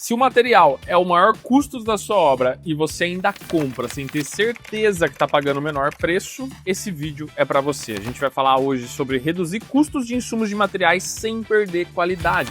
Se o material é o maior custo da sua obra e você ainda compra sem ter certeza que está pagando o menor preço, esse vídeo é para você. A gente vai falar hoje sobre reduzir custos de insumos de materiais sem perder qualidade.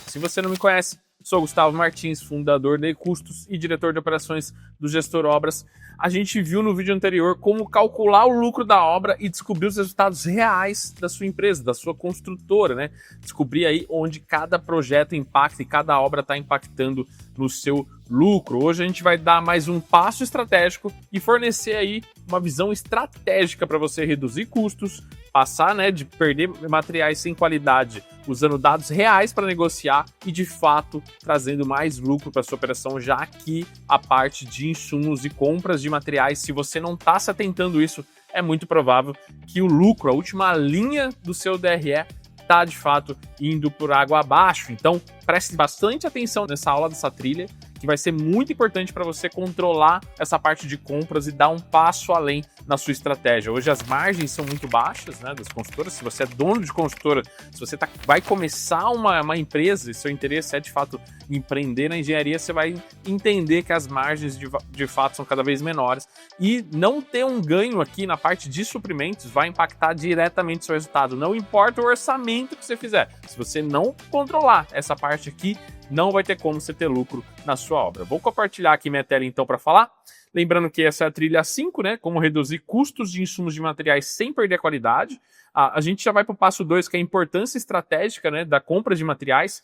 Se você não me conhece, sou Gustavo Martins, fundador da eCustos e diretor de operações do Gestor Obras. A gente viu no vídeo anterior como calcular o lucro da obra e descobrir os resultados reais da sua empresa, da sua construtora, né? Descobrir aí onde cada projeto impacta e cada obra está impactando no seu lucro. Hoje a gente vai dar mais um passo estratégico e fornecer aí uma visão estratégica para você reduzir custos, passar, né, de perder materiais sem qualidade usando dados reais para negociar e, de fato, trazendo mais lucro para sua operação, já que a parte de insumos e compras de materiais, se você não está se atentando a isso, é muito provável que o lucro, a última linha do seu DRE, está, de fato, indo por água abaixo. Então, preste bastante atenção nessa aula, dessa trilha, que vai ser muito importante para você controlar essa parte de compras e dar um passo além na sua estratégia. Hoje as margens são muito baixas, né, das consultoras. Se você é dono de consultora, se você vai começar uma empresa e seu interesse é de fato empreender na engenharia, você vai entender que as margens de fato são cada vez menores. E não ter um ganho aqui na parte de suprimentos vai impactar diretamente o seu resultado. Não importa o orçamento que você fizer. Se você não controlar essa parte aqui, não vai ter como você ter lucro na sua obra. Vou compartilhar aqui minha tela então para falar. Lembrando que essa é a trilha 5, né? Como reduzir custos de insumos de materiais sem perder a qualidade. A gente já vai para o passo 2, que é a importância estratégica, né, da compra de materiais.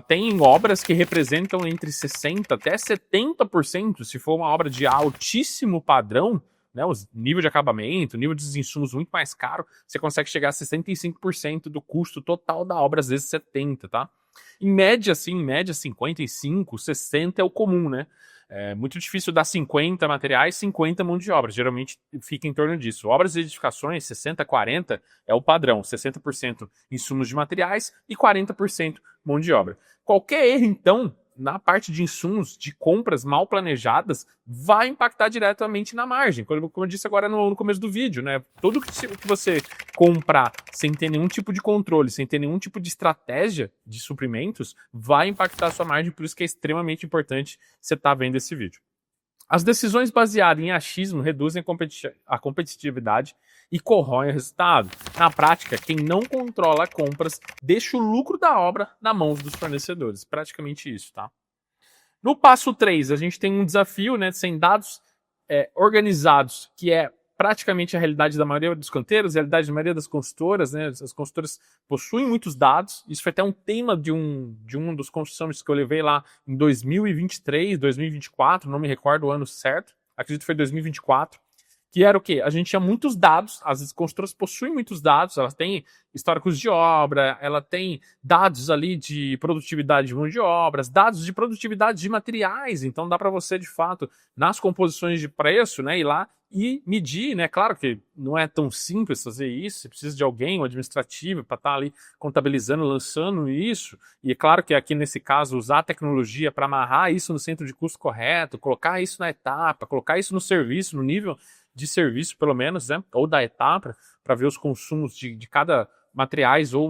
Tem obras que representam entre 60% até 70%, se for uma obra de altíssimo padrão, né, o nível de acabamento, o nível dos insumos muito mais caro, você consegue chegar a 65% do custo total da obra, às vezes 70%, tá? Em média, 55, 60 é o comum, né? É muito difícil dar 50 materiais, 50 mão de obra. Geralmente fica em torno disso. Obras e edificações, 60, 40 é o padrão. 60% insumos de materiais e 40% mão de obra. Qualquer erro, então, na parte de insumos, de compras mal planejadas, vai impactar diretamente na margem. Como eu disse agora no começo do vídeo, né? Tudo que você comprar sem ter nenhum tipo de controle, sem ter nenhum tipo de estratégia de suprimentos, vai impactar a sua margem, por isso que é extremamente importante você estar vendo esse vídeo. As decisões baseadas em achismo reduzem a competitividade e corroem o resultado. Na prática, quem não controla compras deixa o lucro da obra na mão dos fornecedores. Praticamente isso, tá? No passo 3, a gente tem um desafio, né, sem dados organizados, que é praticamente a realidade da maioria dos canteiros, a realidade da maioria das consultoras, né? As consultoras possuem muitos dados. Isso foi até um tema de um dos construções que eu levei lá em 2023, 2024, não me recordo o ano certo, acredito que foi 2024, que era o quê? A gente tinha muitos dados, as construtoras possuem muitos dados, elas têm históricos de obra, ela tem dados ali de produtividade de mão de obras, dados de produtividade de materiais, então dá para você, de fato, nas composições de preço, né, ir lá e medir, né? Claro que não é tão simples fazer isso, você precisa de alguém, um administrativo, para estar ali contabilizando, lançando isso, e é claro que aqui nesse caso usar a tecnologia para amarrar isso no centro de custo correto, colocar isso na etapa, colocar isso no serviço, no nível de serviço pelo menos, né? Ou da etapa, para ver os consumos de cada materiais ou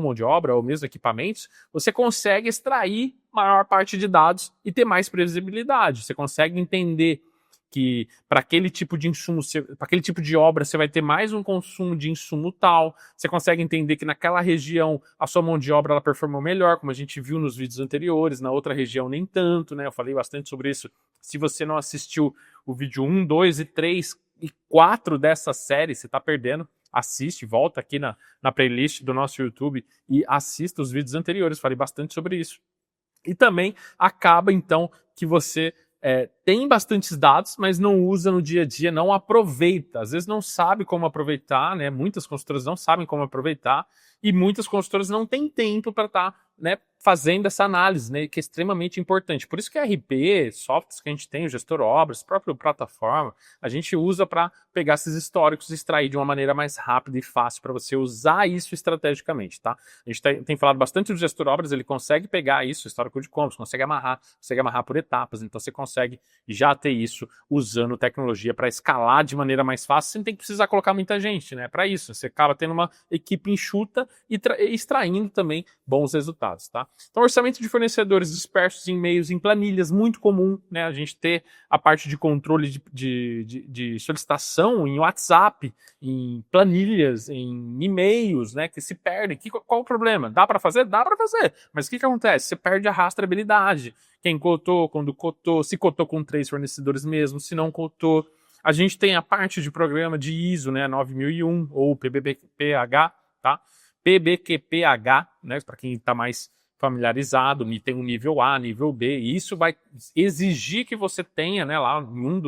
mão de obra ou mesmo equipamentos, você consegue extrair maior parte de dados e ter mais previsibilidade, você consegue entender que para aquele tipo de insumo, para aquele tipo de obra, você vai ter mais um consumo de insumo tal, você consegue entender que naquela região a sua mão de obra ela performou melhor, como a gente viu nos vídeos anteriores, na outra região nem tanto, né? Eu falei bastante sobre isso. Se você não assistiu o vídeo 1, 2 e 3 e 4 dessa série, você está perdendo. Assiste, volta aqui na playlist do nosso YouTube e assista os vídeos anteriores, falei bastante sobre isso. E também acaba, então, que você tem bastantes dados, mas não usa no dia a dia, não aproveita. Às vezes não sabe como aproveitar, né? Muitas consultoras não sabem como aproveitar e muitas consultoras não têm tempo para estar, né, fazendo essa análise, né, que é extremamente importante. Por isso que a RP, softwares que a gente tem, o Gestor Obras, própria plataforma, a gente usa para pegar esses históricos e extrair de uma maneira mais rápida e fácil para você usar isso estrategicamente, tá? A gente tem falado bastante do Gestor Obras, ele consegue pegar isso, histórico de compras, consegue amarrar por etapas, então você consegue já ter isso usando tecnologia para escalar de maneira mais fácil, sem ter que precisar colocar muita gente, né? Para isso, você acaba tendo uma equipe enxuta e extraindo também bons resultados, tá? Então, orçamento de fornecedores dispersos em e-mails, em planilhas, muito comum, né? A gente ter a parte de controle de solicitação em WhatsApp, em planilhas, em e-mails, né? Que se perdem. Qual o problema? Dá para fazer? Dá para fazer. Mas o que acontece? Você perde a rastreabilidade. Quem cotou, quando cotou, se cotou com 3 fornecedores mesmo, se não cotou. A gente tem a parte de programa de ISO, né, 9001 ou PBQPH, tá? PBQPH, né, para quem está mais familiarizado, tem um nível A, nível B, e isso vai exigir que você tenha, né, lá em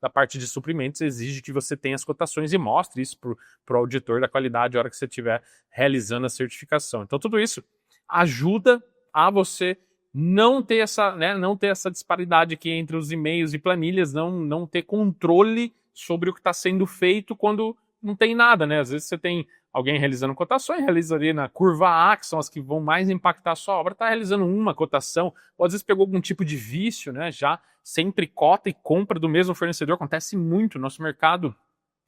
da parte de suprimentos, exige que você tenha as cotações e mostre isso para o auditor da qualidade na hora que você estiver realizando a certificação. Então tudo isso ajuda a você não ter essa, né, não ter essa disparidade aqui entre os e-mails e planilhas, não ter controle sobre o que está sendo feito quando não tem nada, né? Às vezes você tem alguém realizando cotações, realiza ali na curva A, que são as que vão mais impactar a sua obra, está realizando uma cotação, ou às vezes pegou algum tipo de vício, né? Já sempre cota e compra do mesmo fornecedor, acontece muito no nosso mercado.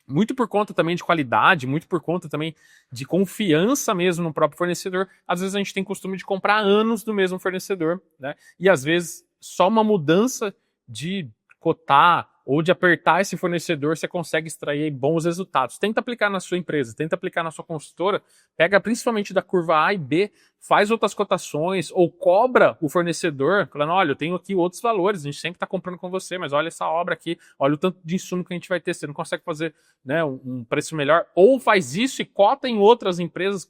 Muito por conta também de qualidade, muito por conta também de confiança mesmo no próprio fornecedor. Às vezes a gente tem costume de comprar anos do mesmo fornecedor, né? E às vezes só uma mudança de cotar ou de apertar esse fornecedor você consegue extrair bons resultados. Tenta aplicar na sua empresa, tenta aplicar na sua consultora, pega principalmente da curva A e B, faz outras cotações ou cobra o fornecedor, falando, olha, eu tenho aqui outros valores, a gente sempre está comprando com você, mas olha essa obra aqui, olha o tanto de insumo que a gente vai ter, você não consegue fazer, né, um preço melhor, ou faz isso e cota em outras empresas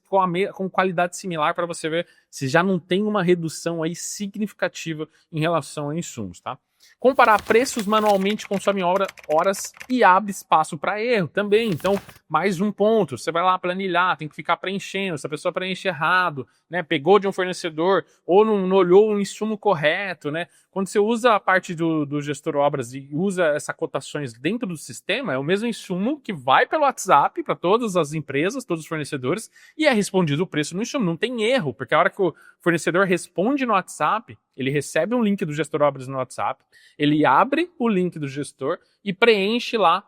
com qualidade similar para você ver se já não tem uma redução aí significativa em relação a insumos, tá? Comparar preços manualmente consome horas e abre espaço para erro também. Então, mais um ponto. Você vai lá planilhar, tem que ficar preenchendo. Se a pessoa preenche errado, né, pegou de um fornecedor ou não olhou o insumo correto, né? Quando você usa a parte do gestor obras e usa essas cotações dentro do sistema, é o mesmo insumo que vai pelo WhatsApp para todas as empresas, todos os fornecedores, e é respondido o preço no insumo. Não tem erro, porque a hora que o fornecedor responde no WhatsApp, ele recebe um link do gestor obras no WhatsApp, ele abre o link do gestor e preenche lá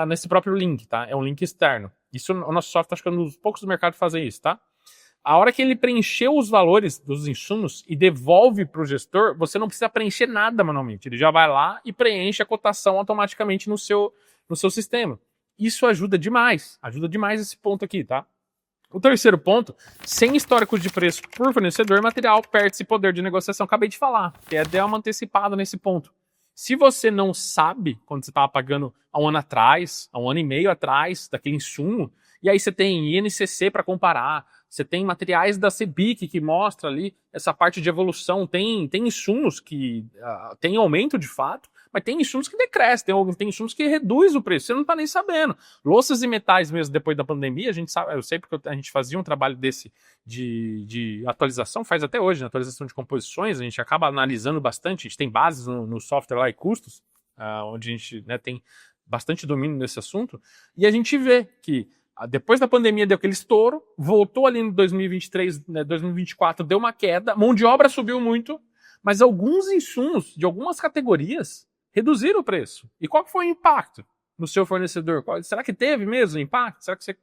nesse próprio link, tá? É um link externo. Isso, o nosso software, acho que é um dos poucos do mercado que fazem isso, tá? A hora que ele preencheu os valores dos insumos e devolve para o gestor, você não precisa preencher nada manualmente. Ele já vai lá e preenche a cotação automaticamente no seu sistema. Isso ajuda demais esse ponto aqui, tá? O terceiro ponto, sem históricos de preço por fornecedor, material perde-se poder de negociação. Acabei de falar, que é dar uma antecipada nesse ponto. Se você não sabe quando você estava pagando há um ano atrás, há um ano e meio atrás, daquele insumo, e aí você tem INCC para comparar, você tem materiais da CBIC que mostra ali essa parte de evolução, tem insumos que tem aumento de fato, mas tem insumos que decrescem, tem insumos que reduz o preço, você não está nem sabendo. Louças e metais mesmo, depois da pandemia, a gente sabe, eu sei porque a gente fazia um trabalho desse de atualização, faz até hoje, na atualização de composições, a gente acaba analisando bastante, a gente tem bases no software lá e custos, onde a gente, né, tem bastante domínio nesse assunto, e a gente vê que depois da pandemia deu aquele estouro, voltou ali em 2023, né, 2024 deu uma queda, mão de obra subiu muito, mas alguns insumos de algumas categorias reduziram o preço. E qual foi o impacto no seu fornecedor? Será que teve mesmo impacto? Será que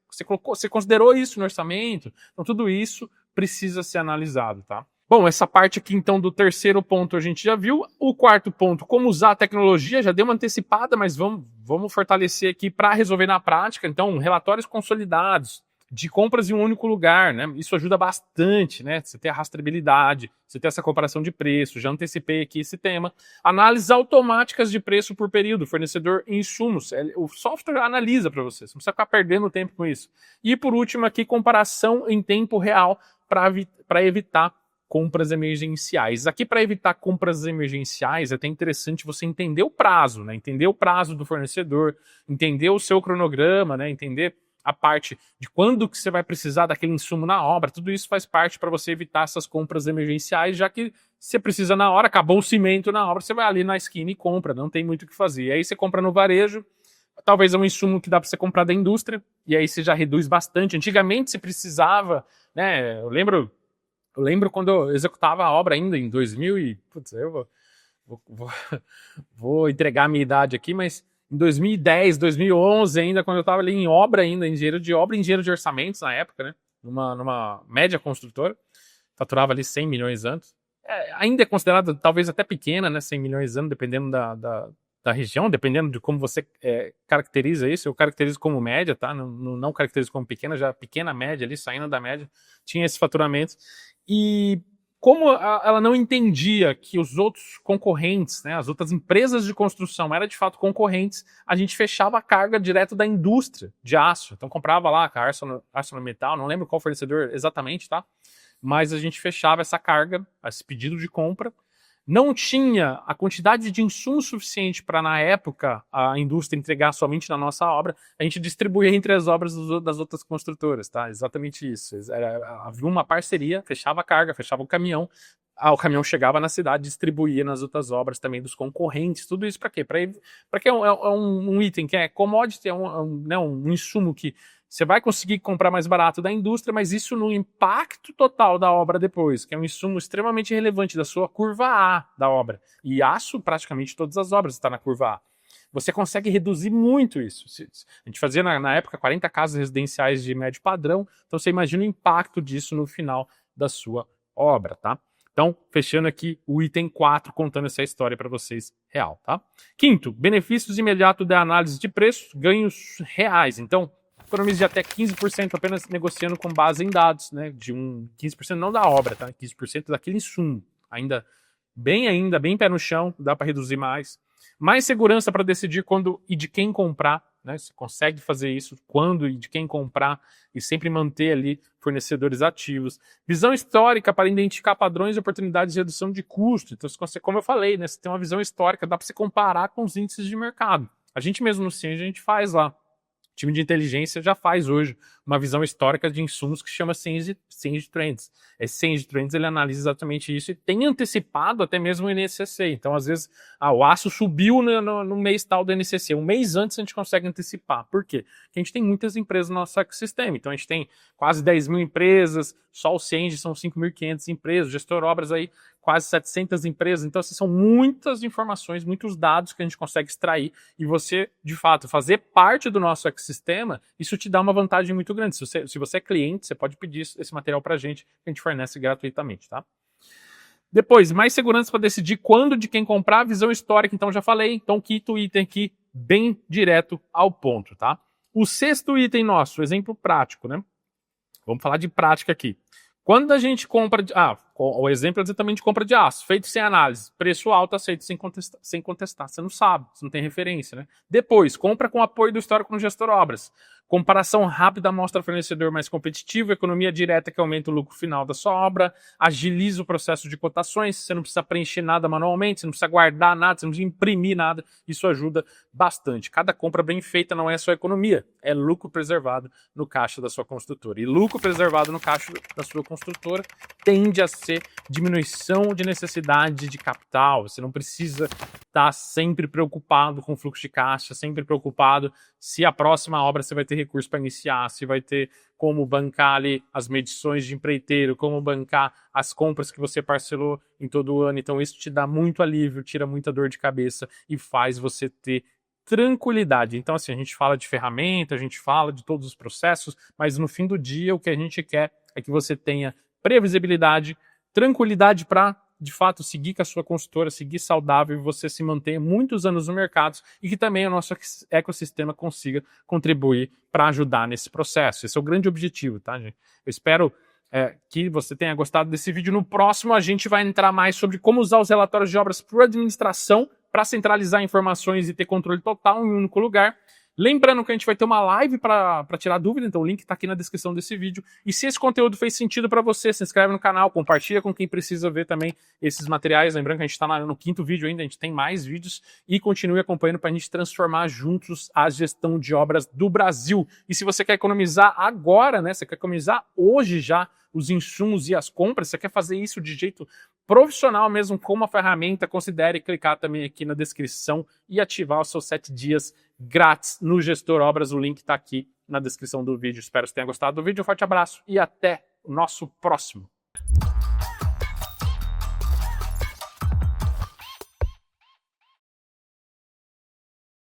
você considerou isso no orçamento? Então tudo isso precisa ser analisado, tá? Bom, essa parte aqui então do terceiro ponto a gente já viu. O quarto ponto, como usar a tecnologia, já deu uma antecipada, mas vamos fortalecer aqui para resolver na prática. Então, relatórios consolidados de compras em um único lugar, né? Isso ajuda bastante, né? Você ter a rastreabilidade, você ter essa comparação de preço, já antecipei aqui esse tema. Análises automáticas de preço por período, fornecedor e insumos. O software analisa para você, você não precisa ficar perdendo tempo com isso. E por último aqui, comparação em tempo real para evitar compras emergenciais. Aqui, para evitar compras emergenciais, é até interessante você entender o prazo, né? Entender o prazo do fornecedor, entender o seu cronograma, né? Entender a parte de quando que você vai precisar daquele insumo na obra. Tudo isso faz parte para você evitar essas compras emergenciais, já que você precisa na hora, acabou o cimento na obra, você vai ali na esquina e compra, não tem muito o que fazer. E aí você compra no varejo, talvez é um insumo que dá para você comprar da indústria, e aí você já reduz bastante. Antigamente você precisava, né? Eu lembro quando eu executava a obra ainda em 2000 e... Putz, vou entregar a minha idade aqui, mas em 2010, 2011 ainda, quando eu estava ali em obra ainda, engenheiro de obra, engenheiro de orçamentos na época, né? Numa média construtora, faturava ali 100 milhões anos. Ainda é considerado talvez até pequena, né? 100 milhões anos, dependendo da região, dependendo de como você caracteriza isso. Eu caracterizo como média, tá? Não caracterizo como pequena, já pequena média ali, saindo da média, tinha esse faturamento. E como ela não entendia que os outros concorrentes, né, as outras empresas de construção eram de fato concorrentes, a gente fechava a carga direto da indústria de aço. Então comprava lá a ArcelorMittal, não lembro qual fornecedor exatamente, tá? Mas a gente fechava essa carga, esse pedido de compra. Não tinha a quantidade de insumo suficiente para, na época, a indústria entregar somente na nossa obra, a gente distribuía entre as obras das outras construtoras, tá? Exatamente isso. Havia uma parceria, fechava a carga, fechava o caminhão chegava na cidade, distribuía nas outras obras também dos concorrentes. Tudo isso para quê? Para que é um item que é commodity, um insumo que você vai conseguir comprar mais barato da indústria, mas isso no impacto total da obra depois, que é um insumo extremamente relevante da sua curva A da obra. E aço, praticamente todas as obras está na curva A. Você consegue reduzir muito isso. A gente fazia na época 40 casas residenciais de médio padrão, então você imagina o impacto disso no final da sua obra, tá? Então, fechando aqui o item 4, contando essa história para vocês real, tá? Quinto, benefícios imediatos da análise de preços, ganhos reais. Então, economize de até 15% apenas negociando com base em dados, né? 15% não da obra, tá? 15% daquele insumo. Ainda bem pé no chão, dá para reduzir mais. Mais segurança para decidir quando e de quem comprar, né? Você consegue fazer isso, quando e de quem comprar, e sempre manter ali fornecedores ativos. Visão histórica para identificar padrões e oportunidades de redução de custo. Então, como eu falei, né? Você tem uma visão histórica, dá para você comparar com os índices de mercado. A gente mesmo no Cienge, a gente faz lá. O time de inteligência já faz hoje uma visão histórica de insumos que chama Cienge Trends. Esse Cienge Trends ele analisa exatamente isso e tem antecipado até mesmo o NCC. Então, às vezes, o aço subiu no mês tal do NCC. Um mês antes a gente consegue antecipar. Por quê? Porque a gente tem muitas empresas no nosso ecossistema. Então, a gente tem quase 10 mil empresas, só o Cienge são 5.500 empresas, o Gestor Obras aí quase 700 empresas. Então, assim, são muitas informações, muitos dados que a gente consegue extrair e você, de fato, fazer parte do nosso ecossistema, isso te dá uma vantagem muito grande. Se você é cliente, você pode pedir esse material para a gente, que a gente fornece gratuitamente, tá? Depois, mais segurança para decidir quando de quem comprar, visão histórica, então já falei, então quinto item aqui, bem direto ao ponto, tá? O sexto item nosso, exemplo prático, né? Vamos falar de prática aqui. Quando a gente compra... o exemplo é exatamente de compra de aço, feito sem análise. Preço alto, aceito sem contestar. Você não sabe, você não tem referência, né? Depois, compra com apoio do histórico no Gestor Obras. Comparação rápida mostra fornecedor mais competitivo, economia direta que aumenta o lucro final da sua obra, agiliza o processo de cotações, você não precisa preencher nada manualmente, você não precisa guardar nada, você não precisa imprimir nada. Isso ajuda bastante. Cada compra bem feita não é só economia, é lucro preservado no caixa da sua construtora. E lucro preservado no caixa da sua construtora tende a ser diminuição de necessidade de capital. Você não precisa estar sempre preocupado com o fluxo de caixa, sempre preocupado se a próxima obra você vai ter recurso para iniciar, se vai ter como bancar ali as medições de empreiteiro, como bancar as compras que você parcelou em todo o ano. Então isso te dá muito alívio, tira muita dor de cabeça e faz você ter tranquilidade. Então assim, a gente fala de ferramenta, a gente fala de todos os processos, mas no fim do dia o que a gente quer é que você tenha previsibilidade, tranquilidade para, de fato, seguir com a sua consultora, seguir saudável e você se manter muitos anos no mercado e que também o nosso ecossistema consiga contribuir para ajudar nesse processo. Esse é o grande objetivo, tá, gente? Eu espero que você tenha gostado desse vídeo. No próximo, a gente vai entrar mais sobre como usar os relatórios de obras por administração para centralizar informações e ter controle total em um único lugar. Lembrando que a gente vai ter uma live para tirar dúvida, então o link está aqui na descrição desse vídeo. E se esse conteúdo fez sentido para você, se inscreve no canal, compartilha com quem precisa ver também esses materiais. Lembrando que a gente está no 5º vídeo ainda, a gente tem mais vídeos. E continue acompanhando para a gente transformar juntos a gestão de obras do Brasil. E se você quer economizar agora, né? Você quer economizar hoje já os insumos e as compras, você quer fazer isso de jeito profissional mesmo, com uma ferramenta, considere clicar também aqui na descrição e ativar os seus 7 dias grátis no Gestor Obras. O link está aqui na descrição do vídeo. Espero que você tenha gostado do vídeo. Um forte abraço e até o nosso próximo.